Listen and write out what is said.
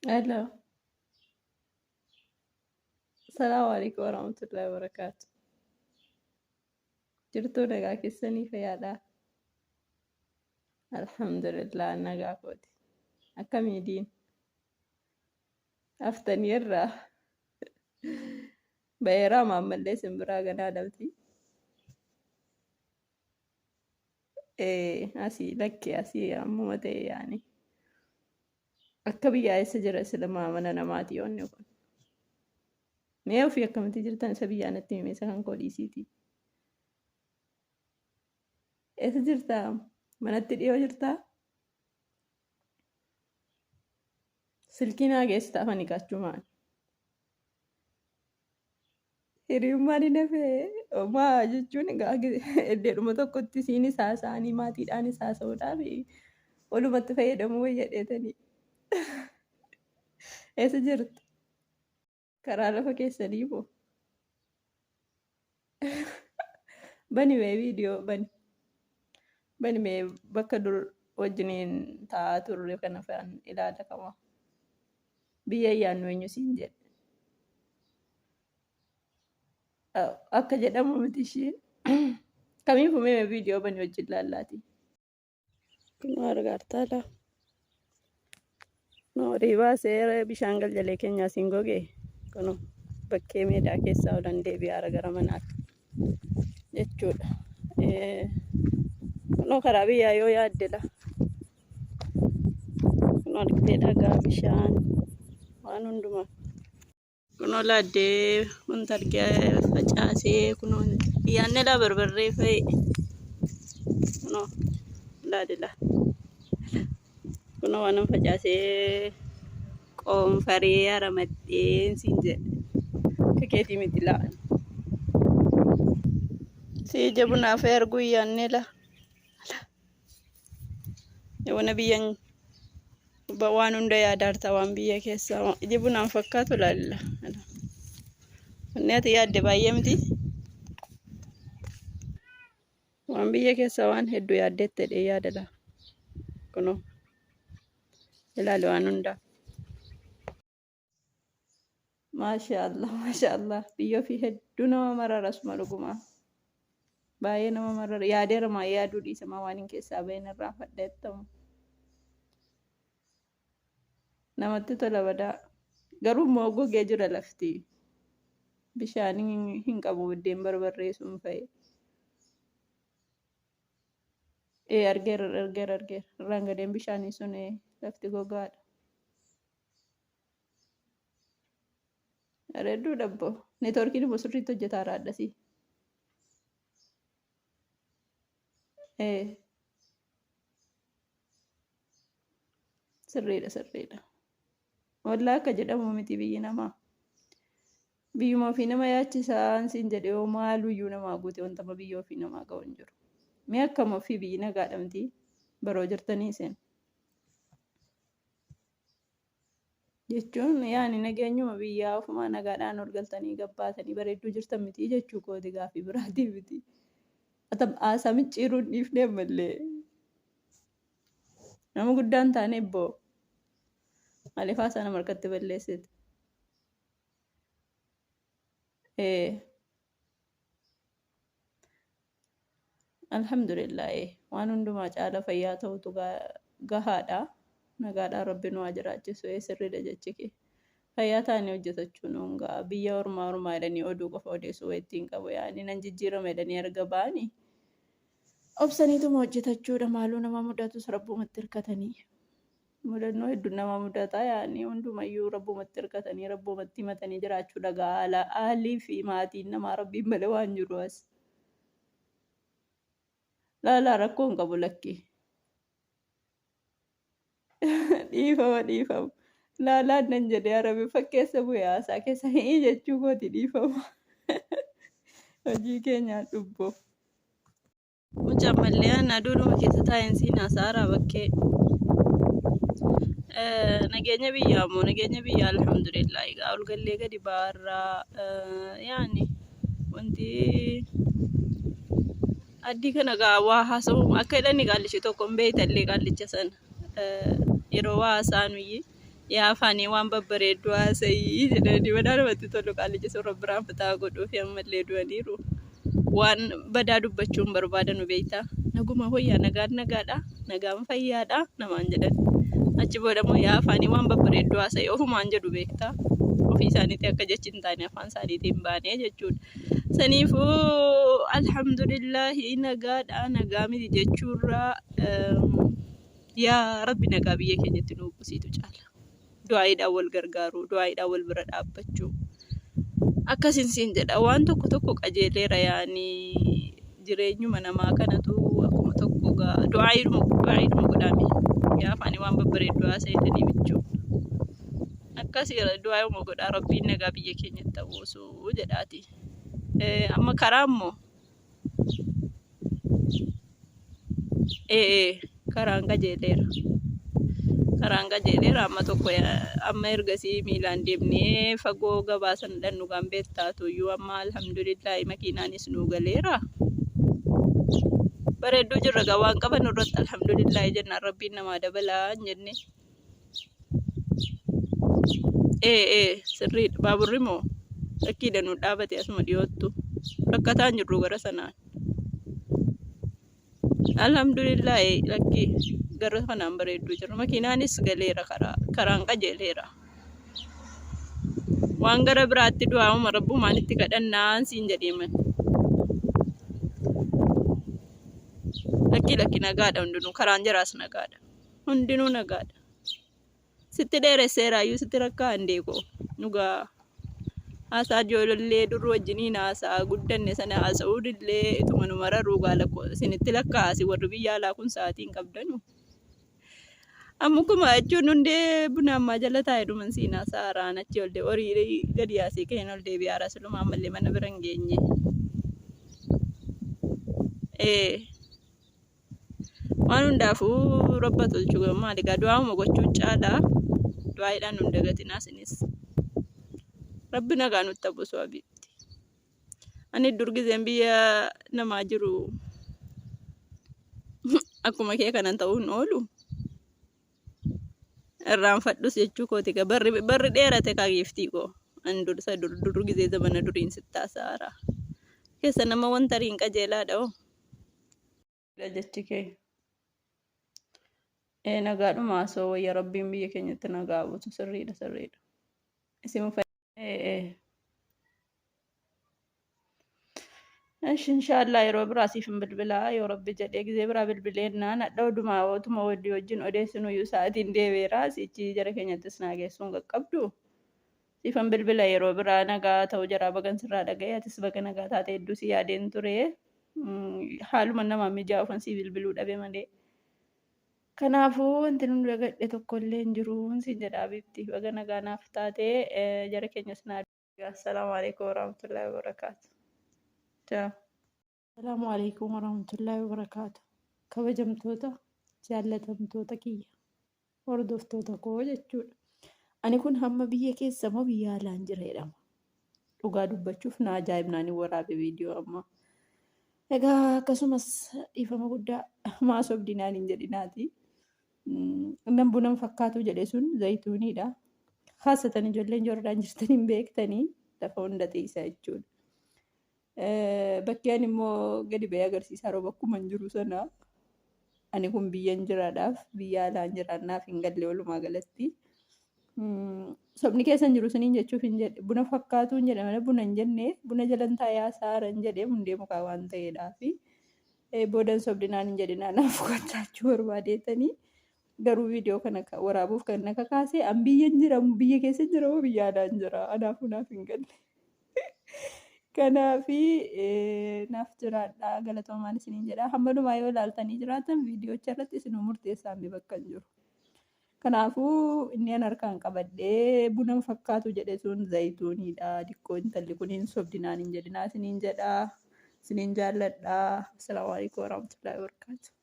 Hello. Assalamu alaikum warahmatullahi wabarakatuh. Jirtuu nagaa keessanii fayyaadhaa? Alhamdulillah nagaa kooti. Akkamiidiin? Haftanii irraa bayeeraa maammallee simbiraa ganaa dhabdi. Asii lakkee asii ammuma ta'e yaani. Akka biyyaa eessa jira silmaa mana namaati yoonni kun. Mee ofii akkamitti jirtan isa biyyaa natti himee isa kan koodhiisiiti. Eessa jirtaa? Manatti dhiyoo jirtaa? Silkii naa geessitaa afaan hiikachuu maali? Hiriyummaan hin hafee homaa jechuun eddeedhuma tokkotti siinis haasa'anii maatiidhaanis haasa'uudhaaf walumatti fayyadamuu fayyadheetanii. Eessa jirtu? Karaa lafa keessanii moo? Bani mee viidiyoo bani. Bani mee bakka dur wajjiniin taa'aa turre kana fa'aan ilaala qabu. Biyya ayyaannu eenyu siin jedhe. Akka jedhamu miti ishee. Kamiifuu mee viidiyoo bani wajjin laallaati. Kun argartaa laa. Noorii baasee bishaan galjalee keenyaa siin gogee. Kun bakkee meedaa keessaa oolan deebi'aara gara manaatti jechuudha. Kunoo karaa biyyaa yoo yaaddela. Kunoo argitee dhagaa bishaan waan hundumaa. Kunoo laaddee wanta argee facaasee kunoo yaanne laa barbarree fa'i. Kunoo laadila. Kunoo waan facaasee qoonfaree aramadheen siin jedhe. Kekeetii miti laa. Si jabunaaf erguu yaanne laa. Yoona biyyan waan hunda yaadaarta waan biyya keessaa jibunaan fakkaatu laalla. Wanni ati yaadde baay'ee miti. Waan biyya keessaa waan hedduu yaaddettedhe yaadala. Kunoo ilaali waan hundaa. Maashaallah biyya ofii hedduu nama mararas malugumaa. Baay'ee nama marara yaadeera maa yaaduu dhiisama waan hin keessaa bahin irraa fadheettamu. Namatti tola badaa. Garuu immoo gogee jira lafti. Bishaan hin qabu biddeen barbarree sun fa'i. Argeera. Irraan gadeen bishaanii sun lafti gogaadha. Reedduu dhabboo. Neetwoorkiin immoo sirriitti hojjetaa raadhasii. Sirriidha. Wallaa akka jedhamu miti biyyi namaa. Biyyuma ofii nama yaachisaan siin jedhee hoo maaluyyuu namaa guute wanta biyya ofii namaa qabu hin jiru. Mee akkam ofii biyyi nagaadha miti baroo jirtanii seen. Jechuun yaani nageenyuma biyyaa ofumaa nagaadhaan ol galtanii gabbaatanii bareedduu jirtan miti jechuu kooti gaafii biraatii miti. Haasaa micciiruu hin dhiifne ammallee. Nama guddaan taane ebboo. Maaliif haasaa nama harkatti balleessite? Alhamdulillah waan hundumaa caala fayyaa ta'utu gahaadha. Nagaadhaan rabbi nu haa jiraachisu sirriidha jechi kee. Fayyaa taanee hojjetachuun hongaa biyya ormaa jedhanii oduu qofa odeessuu ittiin qabu yaani nan jijjiirama jedhanii erga ba'anii. Obsaniituma hojjetachuudha maaloo nama mudatus rabbumatti hirkatanii. Mudannoo hedduu nama mudataa yaani hundumayyuu rabbumatti hirkatanii rabbumatti himatanii jiraachuudha haalii fi maatiin namaa rabbiin malee waan jiru as. Laalaa rakkoo hin qabu lakki. Dhiifama. Laalaan nan jedhee arabii fakkeessa bu'ee haasaa keessa hii jechuu kooti dhiifama. Hojii keenyaan dhubboo. Mucaan mallee aanaa duudhuma keessa taa'een siin haasaara bakkee. Nageenya biyyaa alhamdulillah egaa ol gallee gadi baarraa yaani wanti addii kana gaa waa haasa'u akka jedhani qaallichi tokko hin beeytallee qaallicha sana yeroo waa haasa'anuyyi yaa afaanii waan babbareedduu haasa'ii jedhanii badaa namatti tolu qaalli jechuun rabbiraan fitaa godhuu fi ammallee du'aniiru. Waan badaa dubbachuun barbaadanu beektaa. Naguma hoyyaa nagaan nagaadha, nagaan fayyaadha namaan jedhan. Achi booda immoo yaa afaanii waan babbareedduu haasa'ii ofumaan jedhu beektaa. Ofii isaaniitii akka jechi hin taane afaan isaaniitiin baanee jechuudha. Saniifuu alhamdulillahi nagaadha, nagaa miti jechuurraa yaa rabbi nagaa biyya keenyatti nu buusitu caala. Du'aayiidhaan wal gargaaruu, du'aayiidhaan wal bira dhaabbachuu. Akkasiin siin jedha waan tokko tokko qajeeleera yaanii jireenyuma namaa kanatu akkuma tokko du'aayiidhuma godhame. Yaa afaanii waan babbareedduu haasa'itanii jechuudha. Akkasii du'aayiidhuma godhaa rabbiin nagaa biyya keenyatti buusuu jedhaati. Amma karaa immoo karaan qajeeleera. Karaan qajeeleera amma tokko amma ergasii miilaan deemnee fagoo gabaasan dhannu kan beektaatuyyuu amma alhamdulillahi makiinaanis nu galeera. Bareedduu jirra gaa waan qaban irratti alhamdulillahi jennaan rabbiin namaa dabalaa hin jenne. Sirriidha baaburri moo lakkiidha nu dhaabate asuma dhiyoottu rakkataan jirru gara sanaan. Alhamdulillahi lakkii gara kanaan bareedduu jirra makiinaanis galeera karaan qajeeleera. Waan gara biraatti du'aa'uma rabbumaan itti kadhannaan siin jedheeman. Lakki nagaadha hundinuu karaan jiraas nagaadha. Hundinuu nagaadha. Sitti dheeresseeraayyuu sitti rakkaa hin deekoo nugaa. Haasaa ijoollee duruu wajjiniin haasaa guddanne sana haasa'uudillee ituma nu mararuu gaalakkoo isinitti lakkaa'asi warri biyya alaa kun sa'aatiin qabdanu. Ammukuma jechuun hundee buna ammaa jala taa'ee dhuman siin haasaa haaraan achi ol horii gadi yaasee ka'een ol deebi'ee haaraa silumaa ammallee mana bira hin geenye. Waan hundaafuu rabba tolchuu maali egaa du'aa'uma gochuu caalaa du'aayiidhaan nu dagatinaa isinis. Rabbi nagaa nutti buusu abitti. Ani durgizeen biyya namaa jiru akkuma kee kanan ta'uun oolu. Irraanfadhus jechuu kooti egaa barri dheerate kaagiftii koo. Ani durgizee zamana duriin sittaa saara. Keessa nama wanta riin qajeelaadha oo. Jechi kee. Nagaadhuma haasoo wayya rabbiin biyya keenyatti nagaa buusu sirriidha. Isin inshallah yeroo biraa siifin bilbilaa yoo rabbi jedhee gizee biraa bilbileennaan hadha odumaa ootuma waddii wajjin odeessinuyyuu sa'aatiin deebi'eera sichi jara keenyattis naa geessuun qaqqabdu siifin bilbila yeroo biraa nagaa ta'uu jara bagan sirraa dhaga'ee atis baga nagaa taate hedduu si yaadeen ture haaluma namaa mijaa'u ufan si bilbiluu dhabe malee. Kanaafuu wanti nu dagadhe tokkollee hin jiru siin jedhaa bifti baga nagaa naaf taate jara keenyas naa Assalamu alaikum warahmatullahi wabarakatuh. Ciao. Assalamu alaikum warahmatullahi wabarakatuh. Kabajamtoota jaallatamtoota kiyya hordoftoota koo jechuudha. Ani kun hamma biyya keessa moo biyya alaan jira jedhama. Dhugaa dubbachuuf na ajaa'ibnaan waraabe viidiyoo amma. Egaa akkasumas dhiifama guddaa maasobdinaan hin jedhinaati. Nan bunan fakkaatu jedhe sun zayituuniidha. Haasatan ijoolleen Joordaan jirtaniin beektanii lafa hunda teessaa jechuudha. Bakki ani immoo gadi ba'ee agarsiisaa yeroo bakkuma hin jiru sana ani kun biyyan jiraadhaaf biyya alaan jiraannaaf hin galle walumaa galatti. Sobni keessa hin jiru suniin jechuuf hin jedhe buna fakkaatu hin jedhe malee buna hin jenne buna jalan taa'ee saara hin jedhe hundee mukaa waan ta'eedhaafi boodan sobdinaan hin jedhinaa naaf gochaachuu barbaadeetanii. Garuu viidiyoo kana waraabuuf kan na kakaase an biyya biyya keessa jira moo biyya alaan jira anaafuu naaf hin galle. Kanaafi naaf jiraadha galatoomaan isiniin jedha hamma dhumaa yoo ilaaltanii jiraatan viidiyoocha irratti isinuu murteessaan bakka hin jiru. Kanaafuu inni an harkaan qabadhee buna fakkaatu jedhe sun zayituuniidha dikkoo intalli kun hin sobdinaan hin jedhinaa isiniin jedha isiniin jaalladha. Assalaamu alaikum warahmatullahi wabarakatuh.